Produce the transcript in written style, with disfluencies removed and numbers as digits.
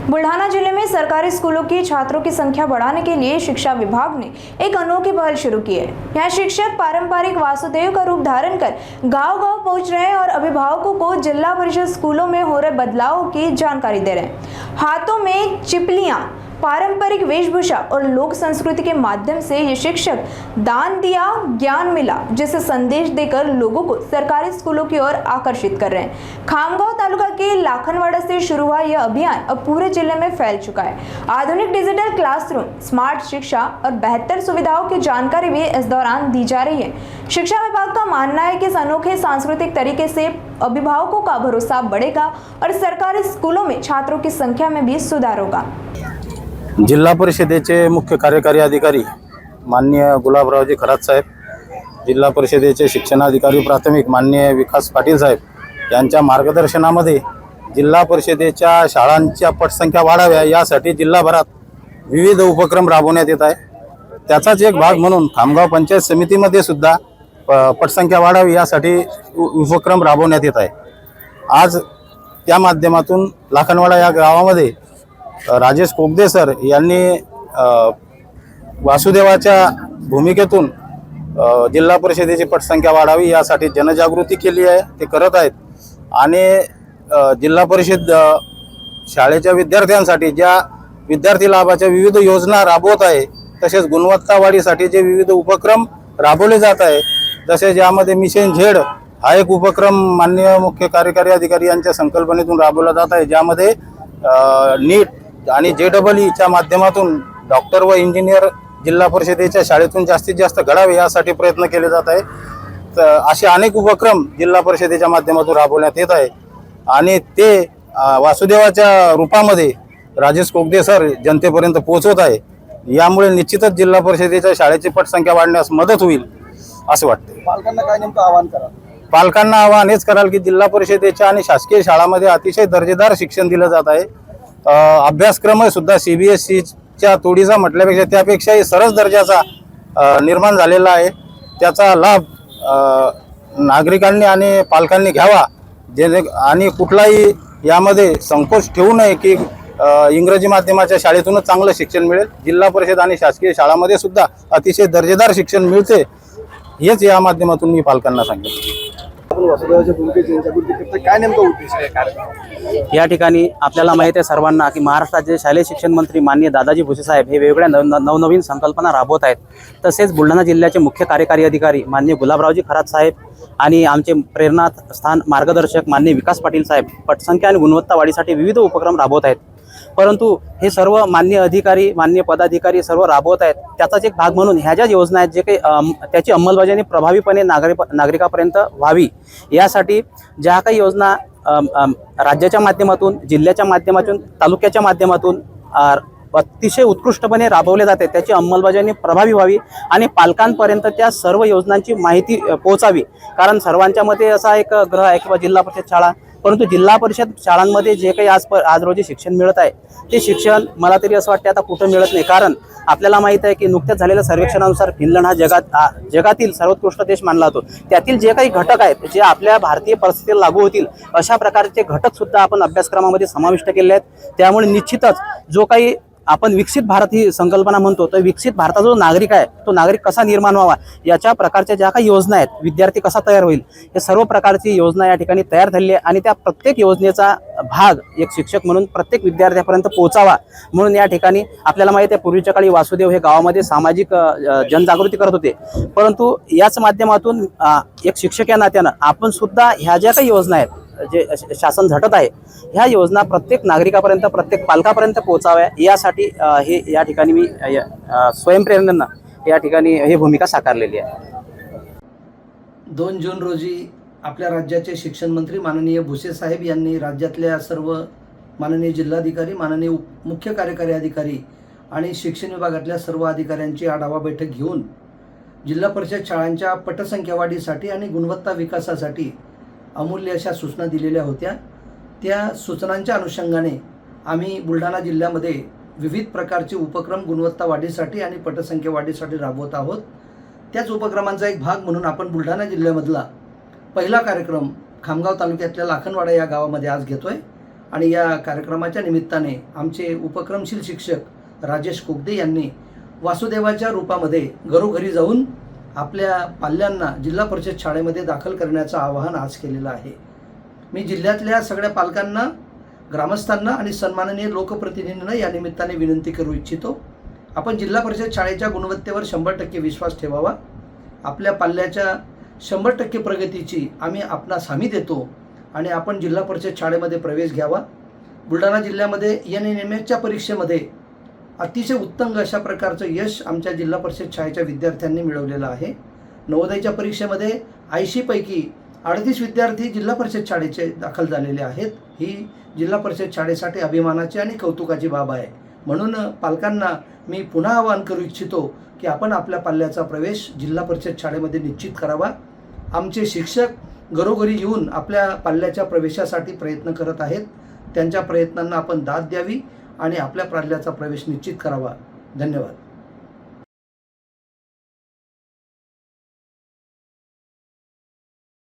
बुल्ढाना जिले में सरकारी स्कूलों की छात्रों की संख्या बढ़ाने के लिए शिक्षा विभाग ने एक अनोखी पहल शुरू की है। यहाँ शिक्षक पारंपरिक वासुदेव का रूप धारण कर गांव-गांव पहुंच रहे हैं और अभिभावकों को जिला परिषद स्कूलों में हो रहे बदलावों की जानकारी दे रहे हैं। हाथों में चिपलियां, पारंपरिक वेशभूषा और लोक संस्कृति के माध्यम से ये शिक्षक दान दिया ज्ञान मिला जैसे संदेश देकर लोगों को सरकारी स्कूलों की ओर आकर्षित कर रहे हैं। खामगांव तालुका के लाखनवाड़ा से शुरू हुआ यह अभियान अब पूरे जिले में फैल चुका है। आधुनिक डिजिटल क्लासरूम, स्मार्ट शिक्षा और बेहतर सुविधाओं की जानकारी भी इस दौरान दी जा रही है। शिक्षा विभाग का मानना है कि इस अनोखे सांस्कृतिक तरीके से अभिभावकों का भरोसा बढ़ेगा और सरकारी स्कूलों में छात्रों की संख्या में भी सुधार होगा। जिल्हा परिषदेचे मुख्य कार्यकारी अधिकारी माननीय गुलाबरावजी खरात साहेब, जिल्हा परिषदेचे शिक्षणाधिकारी प्राथमिक माननीय विकास पाटील साहेब यांच्या मार्गदर्शनामध्ये जिल्हा परिषदेच्या शाळांच्या पटसंख्या वाढाव्या यासाठी जिल्हाभरात विविध उपक्रम राबवण्यात येत आहे। त्याचाच एक भाग म्हणून खामगाव पंचायत समितीमध्ये सुद्धा पटसंख्या वाढावी यासाठी उपक्रम राबवण्यात येत आहे। आज त्या माध्यमातून लाखनवाडा या गावामध्ये राजेश कोगदे सर यांनी वासुदेवाच्या भूमिकेतून जिल्हा परिषदेची पटसंख्या वाढावी यासाठी जनजागृती केली आहे, ते करत आहेत। आणि जिल्हा परिषद शाळेच्या विद्यार्थ्यांसाठी ज्या विद्यार्थी लाभाच्या विविध योजना राबवत आहे, तसेच गुणवत्ता वाढीसाठी जे विविध उपक्रम राबवले जात आहे, तसेच यामध्ये मिशन झेड हा एक उपक्रम माननीय मुख्य कार्यकारी अधिकारी यांच्या संकल्पनेतून राबवला जात आहे, ज्यामध्ये नीट आणि JEEच्या माध्यमातून डॉक्टर व इंजिनियर जिल्हा परिषदेच्या शाळेतून जास्तीत जास्त घडावे यासाठी प्रयत्न केले जात आहे। तर असे अनेक उपक्रम जिल्हा परिषदेच्या माध्यमातून राबवण्यात येत आहे आणि ते वासुदेवाच्या रूपामध्ये राजेश कोगदे सर जनतेपर्यंत पोहोचवत आहे। यामुळे निश्चितच जिल्हा परिषदेच्या शाळेची पटसंख्या वाढण्यास मदत होईल असं वाटते। पालकांना काय नेमकं आवाहन करा? पालकांना आवाहन हेच कराल की जिल्हा परिषदेच्या आणि शासकीय शाळांमध्ये अतिशय दर्जेदार शिक्षण दिलं जात आहे। अभ्यासक्रम सुद्धा CBSEच्या तोडीचा म्हटल्यापेक्षा त्यापेक्षाही सरस दर्जाचा निर्माण झालेला आहे। त्याचा लाभ नागरिकांनी आणि पालकांनी घ्यावा, आणि कुठलाही यामध्ये संकोच ठेवू नये की इंग्रजी माध्यमाच्या शाळेतूनच चांगलं शिक्षण मिळेल। जिल्हा परिषद आणि शासकीय शाळांमध्ये सुद्धा अतिशय दर्जेदार शिक्षण मिळते, हेच या माध्यमातून मी पालकांना सांगेन। वासुदेवाच्या भूमिकेची जनजागृती करता काय नेमका उद्देश आहे कार्यक्रम? या ठिकाणी आपल्याला माहिती आहे सर्वांना की महाराष्ट्राचे शालेय शिक्षण मंत्री माननीय दादाजी भुसे साहेब हे वेगवेगळ्या नवनवीन संकल्पना राबवत आहेत। तसेच बुलढाणा जिल्ह्याचे मुख्य कार्यकारी अधिकारी माननीय गुलाबरावजी खरात साहेब आणि आमचे प्रेरणास्थान मार्गदर्शक माननीय विकास पाटील साहेब पटसंख्या आणि गुणवत्ता वाढीसाठी विविध उपक्रम राबवत आहेत। परंतु हे सर्व मान्य अधिकारी, मान्य पदाधिकारी सर्व राबवत आहेत। त्याचाच एक भाग म्हणून ह्या ज्या योजना आहेत जे काही त्याची अंमलबजावणी प्रभावीपणे नागरिकांपर्यंत व्हावी यासाठी ज्या काही योजना राज्याच्या माध्यमातून, जिल्ह्याच्या माध्यमातून, तालुक्याच्या माध्यमातून अतिशय उत्कृष्टपणे राबवले जाते त्याची अंमलबजावणी प्रभावी व्हावी आणि पालकांपर्यंत त्या सर्व योजनांची माहिती पोहोचावी। कारण सर्वांच्या मध्ये असा एक ग्रह आहे किंवा जिल्हा परिषद शाळा, परंतु जिल्हा परिषद शाळांमध्ये जे काही आज रोजी शिक्षण मिळत आहे ते शिक्षण मला तरी असं वाटते आता कुठं मिळत नाही। कारण आपल्याला माहित आहे की नुकत्याच झालेल्या सर्वेक्षणानुसार फिनलंड हा जगातील सर्वोत्कृष्ट देश मानला जातो। त्यातील जे काही घटक आहेत जे आपल्या भारतीय परिस्थितीला लागू होतील अशा प्रकारचे घटक सुद्धा आपण अभ्यासक्रमामध्ये समाविष्ट केले आहेत। त्यामुळे निश्चितच जो काही आपण विकसित भारत ही संकल्पना म्हणतो, तर विकसित भारताचा जो नागरिक आहे तो नागरिक कसा निर्माण व्हावा याच्या प्रकारच्या ज्या काही योजना आहेत, विद्यार्थी कसा तयार होईल, हे सर्व प्रकारची योजना या ठिकाणी तयार झालेली आहे आणि त्या प्रत्येक योजनेचा भाग एक शिक्षक म्हणून प्रत्येक विद्यार्थ्यापर्यंत पोहोचावा म्हणून या ठिकाणी आपल्याला माहिती आहे पूर्वीच्या काळी वासुदेव हे गावामध्ये सामाजिक जनजागृती करत होते, परंतु याच माध्यमातून एक शिक्षक या नात्यानं आपण सुद्धा ह्या ज्या काही योजना आहेत जे शासन झटत आहे ह्या योजना प्रत्येक नागरिकापर्यंत, प्रत्येक पालकापर्यंत पोहोचाव्या यासाठी हे या ठिकाणी मी स्वयंप्रेरणेनं या ठिकाणी ही भूमिका साकारलेली आहे। 2 जून रोजी आपल्या राज्याचे शिक्षण मंत्री माननीय भुसे साहेब यांनी राज्यातल्या सर्व माननीय जिल्हाधिकारी, माननीय मुख्य कार्यकारी अधिकारी आणि शिक्षण विभागातल्या सर्व अधिकाऱ्यांची आढावा बैठक घेऊन जिल्हा परिषद शाळांच्या पटसंख्या वाढीसाठी आणि गुणवत्ता विकासासाठी अमूल्य अशा सूचना दिलेल्या होत्या। त्या सूचनांच्या अनुषंगाने आम्ही बुलढाणा जिल्ह्यामध्ये विविध प्रकारचे उपक्रम गुणवत्ता वाढीसाठी आणि पटसंख्या वाढीसाठी राबवत आहोत। त्याच उपक्रमांचा एक भाग म्हणून आपण बुलढाणा जिल्ह्यामधला पहिला कार्यक्रम खामगाव तालुक्यातल्या लाखनवाडा या गावामध्ये आज घेतोय आणि या कार्यक्रमाच्या निमित्ताने आमचे उपक्रमशील शिक्षक राजेश कोगदे यांनी वासुदेवाच्या रूपामध्ये घरोघरी जाऊन आपल्या पाल्यांना जिल्हा परिषद शाळेमध्ये दाखल करण्याचं आवाहन आज केलेलं आहे. मी जिल्ह्यातल्या सगळ्या पालकांना, ग्रामस्थांना आणि सन्माननीय लोकप्रतिनिधींना या निमित्ताने विनंती करू इच्छितो, आपण जिल्हा परिषद शाळेच्या गुणवत्तेवर 100% विश्वास ठेवावा. आपल्या पाल्याच्या 100% प्रगतीची आम्ही आपणास हमी देतो आणि आपण जिल्हा परिषद शाळेमध्ये प्रवेश घ्यावा. बुलढाणा जिल्ह्यामध्ये NMHच्या परीक्षेमध्ये अतिशय उत्तंग अशा प्रकारचं यश आमच्या जिल्हा परिषद शाळेच्या विद्यार्थ्यांनी मिळवलेलं आहे. नवोदयच्या परीक्षेमध्ये 80 पैकी 38 विद्यार्थी जिल्हा परिषद शाळेचे दाखल झालेले आहेत. ही जिल्हा परिषद शाळेसाठी अभिमानाची आणि कौतुकाची बाब आहे. म्हणून पालकांना मी पुन्हा आवाहन करू इच्छितो की आपण आपल्या पाल्याचा प्रवेश जिल्हा परिषद शाळेमध्ये निश्चित करावा. आमचे शिक्षक घरोघरी येऊन आपल्या पाल्याच्या प्रवेशासाठी प्रयत्न करत आहेत. त्यांच्या प्रयत्नांना आपण दाद द्यावी आणि आपल्या पाल्याचा प्रवेश निश्चित करावा. धन्यवाद.